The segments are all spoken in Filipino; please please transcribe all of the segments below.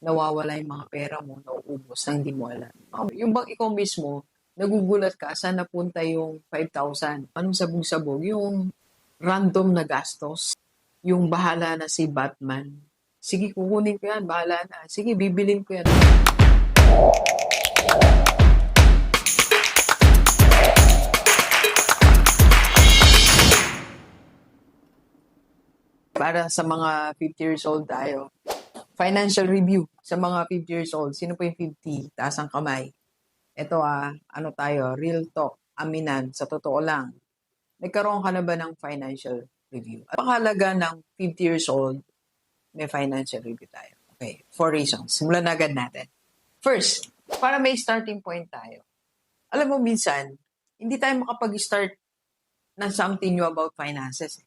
nawawala yung mga pera mo, nauubos na hindi mo alam. Yung bang ikaw mismo, nagugulat ka, saan napunta yung 5,000? Anong sabog-sabog? Yung random na gastos. Yung bahala na si Batman. Sige, kukunin ko yan, bahala na. Sige, bibilin ko yan. Para sa mga 50 years old tayo. Financial review sa mga 50 years old. Sino po yung 50? Taas ang kamay. Ito ano tayo, real talk, aminan, sa totoo lang. Nagkaroon ka na ba ng financial review? At pakalaga ng 50 years old, may financial review tayo. Okay, 4 reasons. Simulan na agad natin. First, para may starting point tayo. Alam mo, minsan, hindi tayo makapag-start ng something new about finances.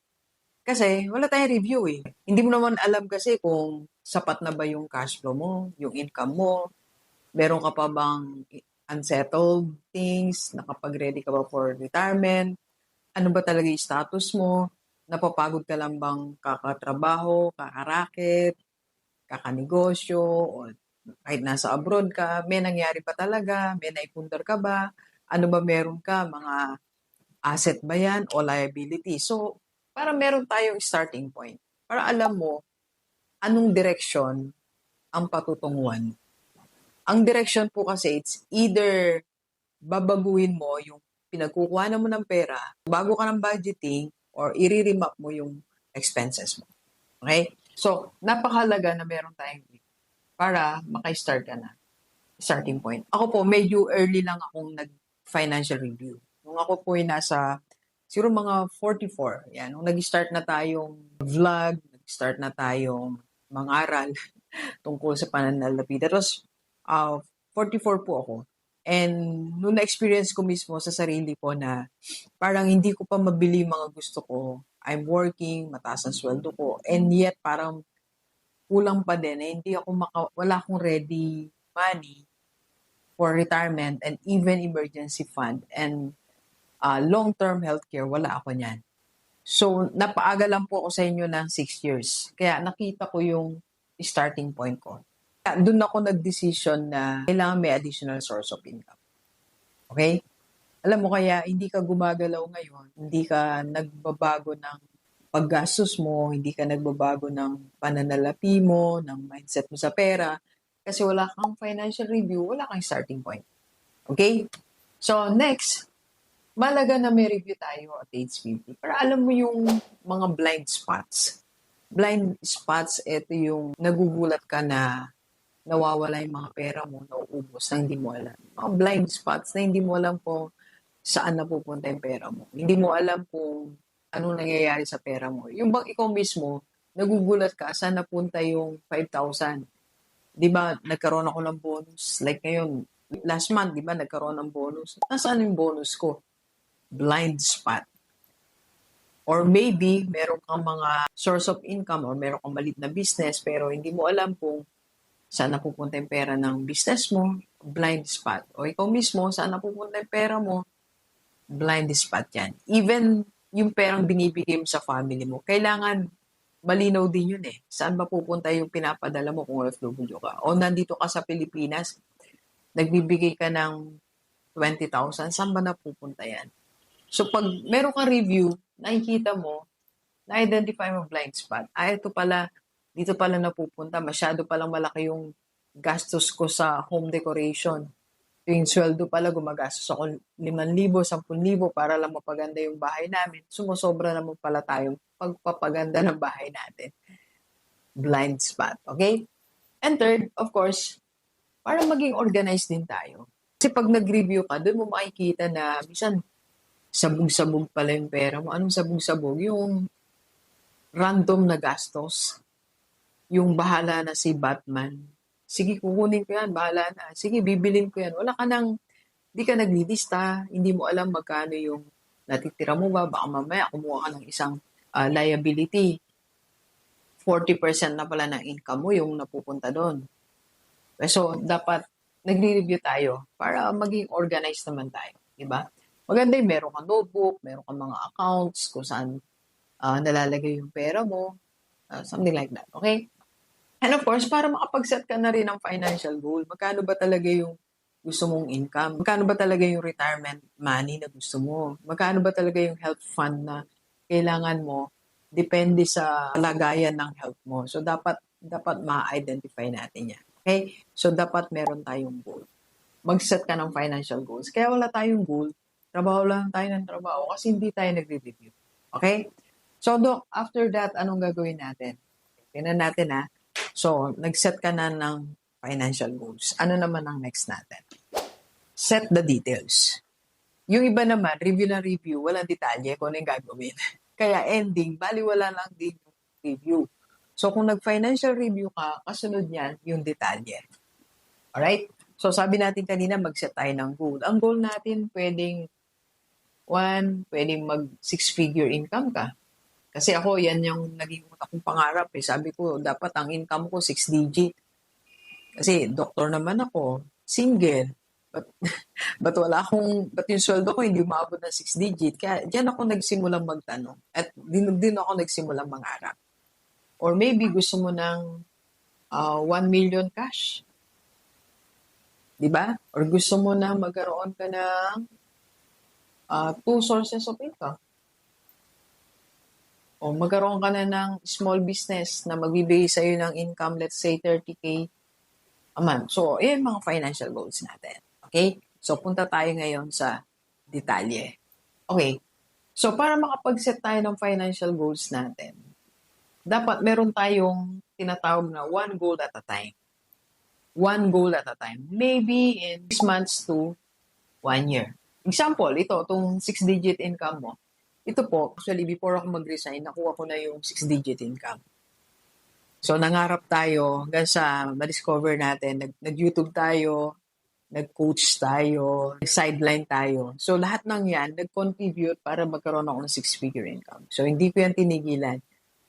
Kasi wala tayong review eh. Hindi mo naman alam kasi kung sapat na ba yung cash flow mo, yung income mo, meron ka pa bang unsettled things, nakapag-ready ka ba for retirement, ano ba talaga yung status mo, napapagod ka lang bang kakatrabaho, kakaraket, kakanegosyo, o kahit nasa abroad ka, may nangyari pa talaga, may naipundar ka ba, ano ba meron ka, mga asset ba yan o liability. So, para meron tayong starting point. Para alam mo anong direksyon ang patutunguhan. Ang direction po kasi, it's either babaguhin mo yung pinagkukuhanan mo ng pera, bago ka ng budgeting, or i-remap mo yung expenses mo. Okay? So, napakahalaga na meron tayong para maka-start ka na. Starting point. Ako po, medyo early lang akong nag-financial review. Nung ako po ay nasa, siguro mga 44, yan, nung nag-start na tayong vlog, nag-start na tayong mangaral tungkol sa pananalapi. That was 44 po ako. And nung na-experience ko mismo sa sarili ko na parang hindi ko pa mabili mga gusto ko. I'm working, mataas ang sweldo ko. And yet parang kulang pa din. Hindi ako wala akong ready money for retirement and even emergency fund. And long-term healthcare, wala ako niyan. So, napaaga lang po ako sa inyo ng 6 years. Kaya nakita ko yung starting point ko. Doon ako nag-decision na kailangan may additional source of income. Okay? Alam mo kaya, hindi ka gumagalaw ngayon, hindi ka nagbabago ng paggastos mo, hindi ka nagbabago ng pananalapi mo, ng mindset mo sa pera, kasi wala kang financial review, wala kang starting point. Okay? So, next, malaga na may review tayo at age 50 para alam mo yung mga blind spots. Blind spots, ito yung nagugulat ka na nawawala yung mga pera mo, nauubos na hindi mo alam. Mga blind spots na hindi mo alam kung saan napupunta yung pera mo. Hindi mo alam kung anong nangyayari sa pera mo. Yung bang ikaw mismo, nagugulat ka saan napunta yung 5,000. Di ba, nagkaroon ako ng bonus. Like ngayon, last month, di ba, nagkaroon ng bonus. Nasaan yung bonus ko? Blind spot. Or maybe, meron kang mga source of income or meron kang malit na business pero hindi mo alam kung saan napupunta yung pera ng business mo, blind spot. O ikaw mismo, saan napupunta yung pera mo, blind spot yan. Even yung perang binibigay mo sa family mo, kailangan malinaw din yun eh. Saan ba pupunta yung pinapadala mo kung OFW ka? O nandito ka sa Pilipinas, nagbibigay ka ng 20,000, saan ba napupunta yan? So pag meron kang review, nakikita mo, na-identify mo blind spot. Ito pala, dito pala napupunta. Masyado palang malaki yung gastos ko sa home decoration. Yung sweldo pala, gumagastos ako 5,000, 10,000 para lang mapaganda yung bahay namin. Sumusobra naman pala tayong pagpapaganda ng bahay natin. Blind spot, okay? And third, of course, para maging organized din tayo. Kasi pag nag-review ka, doon mo makikita na minsan sabog-sabog pala yung pera mo. Anong sabog-sabog? Yung random na gastos. Yung bahala na si Batman. Sige, kukunin ko yan, bahala na. Sige, bibilin ko yan. Wala ka nang, hindi ka naglilista, hindi mo alam magkano yung natitira mo ba, baka mamaya kumuha ka ng isang liability. 40% na pala ng income mo yung napupunta doon. So, dapat nagre-review tayo para maging organized naman tayo. Diba? Maganda yung meron kang notebook, meron kang mga accounts, kung saan nalalagay yung pera mo, something like that. Okay? And of course, para makapag-set ka na rin ng financial goal, magkano ba talaga yung gusto mong income? Magkano ba talaga yung retirement money na gusto mo? Magkano ba talaga yung health fund na kailangan mo? Depende sa lagayan ng health mo. So, dapat ma-identify natin yan. Okay? So, dapat meron tayong goal. Mag-set ka ng financial goals. Kaya wala tayong goal, trabaho lang tayo ng trabaho kasi hindi tayo nagre-review. Okay? So, Doc, after that, anong gagawin natin? Tingnan natin ha. So, nag-set ka na ng financial goals. Ano naman ang next natin? Set the details. Yung iba naman, review na review, walang detalye kung ano yung gagawin. Kaya ending, baliwala lang din yung review. So, kung nag-financial review ka, kasunod niyan yung detalye. Alright? So, sabi natin kanina, mag-set tayo ng goal. Ang goal natin, pwedeng mag 6-figure income ka. Kasi ako, yan yung naging una kong pangarap. Sabi ko, dapat ang income ko 6 digit. Kasi doktor naman ako, single. But yung sweldo ko hindi umabot ng 6 digit. Kaya diyan ako nagsimulang magtanong. At din ako nagsimulang mangarap. Or maybe gusto mo ng 1 million cash. Diba? Or gusto mo na magkaroon ka ng 2 sources of income. O magkaroon ka na ng small business na magbibigay sa'yo ng income, let's say 30K a month. So, yan mga financial goals natin. Okay? So, punta tayo ngayon sa detalye. Okay. So, para makapag-set tayo ng financial goals natin, dapat meron tayong tinatawag na one goal at a time. One goal at a time. Maybe in 6 months to 1 year. Example, itong 6-digit income mo. Ito po, actually, before ako mag-resign, nakuha ko na yung 6-digit income. So, nangarap tayo hanggang sa ma-discover natin. Nag-YouTube tayo, nag-coach tayo, nag-sideline tayo. So, lahat ng yan, nag-contribute para magkaroon ako ng 6-figure income. So, hindi ko yan tinigilan.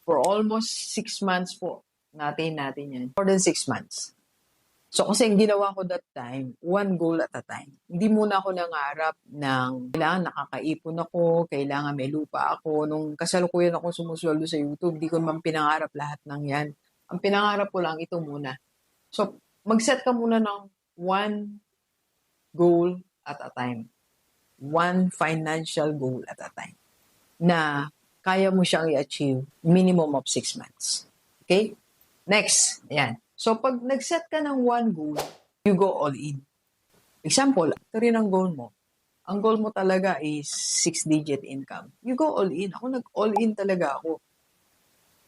For almost 6 months po, natin yan. More than 6 months. So, kasi ang ginawa ko that time, one goal at a time. Hindi muna ako nangarap ng kailangan nakakaipon ako, kailangan may lupa ako. Nung kasalukuyan ako sumusweldo sa YouTube, di ko naman pinangarap lahat ng yan. Ang pinangarap ko lang ito muna. So, mag-set ka muna ng one goal at a time. One financial goal at a time. Na kaya mo siyang i-achieve minimum of 6 months. Okay? Next, ayan. So, pag nag-set ka ng one goal, you go all in. Example, ito rin ang goal mo. Ang goal mo talaga is 6-digit income. You go all in. Ako nag-all in talaga ako.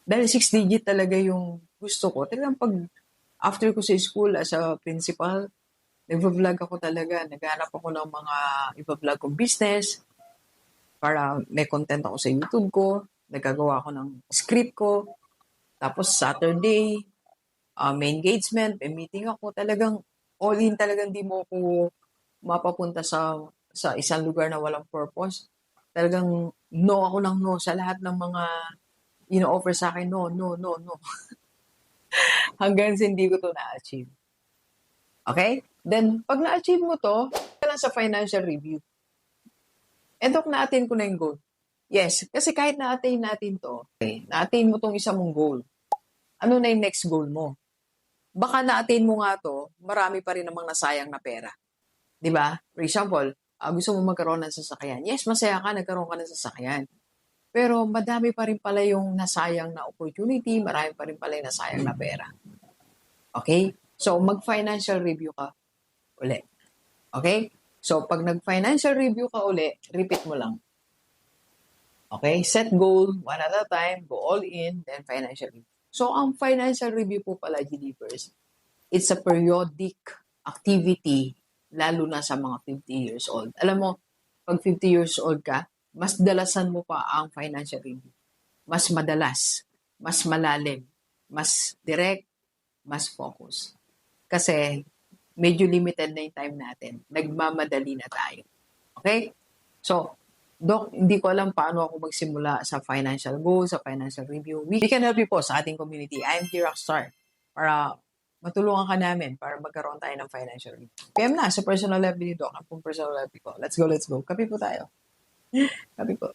Dahil 6-digit talaga yung gusto ko. Talagang pag after ko sa school as a principal, nag-vlog ako talaga. Naghanap ako ng mga i-vlog kong business para may content ako sa YouTube ko. Nagagawa ako ng script ko. Tapos Saturday, may engagement, may meeting ako. Talagang all in, talagang di mo ako mapapunta sa isang lugar na walang purpose. Talagang no ako ng no sa lahat ng mga ino-offer sa akin. No. Hanggang hindi ko to na-achieve. Okay? Then, pag na-achieve mo to, ka lang sa financial review. Doc, na-attain ko na yung goal. Yes, kasi kahit na-attain natin to, okay, na-attain mo tong isang mong goal. Ano na yung next goal mo? Baka na-attain mo nga to, marami pa rin namang nasayang na pera. Di ba? For example, gusto mo magkaroon ng sasakyan. Yes, masaya ka, nagkaroon ka ng sasakyan. Pero madami pa rin pala yung nasayang na opportunity, marami pa rin pala yung nasayang na pera. Okay? So, mag-financial review ka uli. Okay? So, pag nag-financial review ka uli, repeat mo lang. Okay? Set goal, one at a time, go all in, then financial review. So, ang financial review po pala, GDPers, it's a periodic activity, lalo na sa mga 50 years old. Alam mo, pag 50 years old ka, mas dalasan mo pa ang financial review. Mas madalas, mas malalim, mas direct, mas focus. Kasi medyo limited na yung time natin. Nagmamadali na tayo. Okay? So, Doc, hindi ko alam paano ako magsimula sa financial goals, sa financial review. We can help you po sa ating community. I'm here Rockstar para matulungan ka namin para magkaroon tayo ng financial review. PM na sa personal level ni Doc. Ang personal level ko. Let's go. Kape po tayo. Kape po.